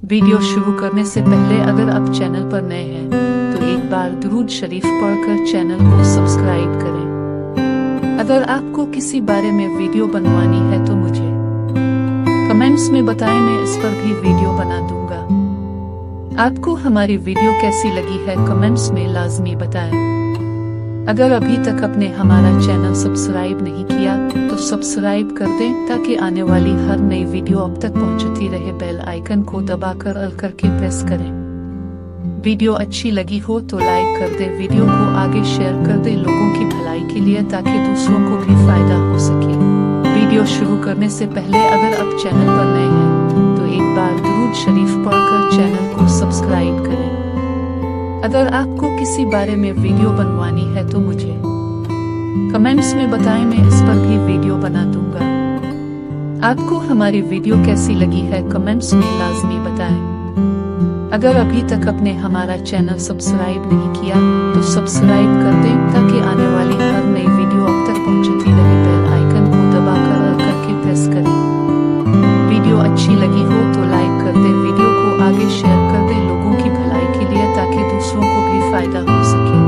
Video शुरू करने से पहले अगर आप चैनल पर नए हैं तो एक बार दुरूद शरीफ पढ़कर चैनल को सब्सक्राइब करें। अगर आपको किसी बारे में वीडियो बनवानी है तो मुझे कमेंट्स में बताएं, मैं इस पर भी वीडियो बना दूंगा। आपको हमारी वीडियो कैसी लगी है कमेंट्स में लाजमी बताएं। अगर अभी तक आपने हमारा चैनल सब्सक्राइब नहीं किया तो सब्सक्राइब कर दें ताकि आने वाली हर नई वीडियो अब तक पहुंचती रहे। बेल आइकन को दबाकर ऑल करके प्रेस करें। वीडियो अच्छी लगी हो तो लाइक कर दें, वीडियो को आगे शेयर कर दें लोगों की भलाई के लिए ताकि दूसरों को भी फायदा हो सके। वीडियो शुरू करने से पहले अगर आप चैनल पर नए हैं तो एक बार दुरूद शरीफ पढ़कर चैनल को सब्सक्राइब करें। अगर आपको किसी बारे में वीडियो बनवानी है तो मुझे कमेंट्स में बताएं, मैं इस पर भी वीडियो बना दूंगा। आपको हमारी वीडियो कैसी लगी है कमेंट्स में लाजमी बताएं। अगर अभी तक आपने हमारा चैनल सब्सक्राइब नहीं किया तो सब्सक्राइब कर दें ताकि आने वाली हर नई वीडियो अब तक पहुंचती रहे। बेल आइकन को दबाकर ऑल करके प्रेस करें। वीडियो अच्छी लगी हो तो लाइक कर दें, वीडियो को आगे शेयर कर दें लोगों की भलाई के लिए ताकि दूसरों को भी फायदा हो सके।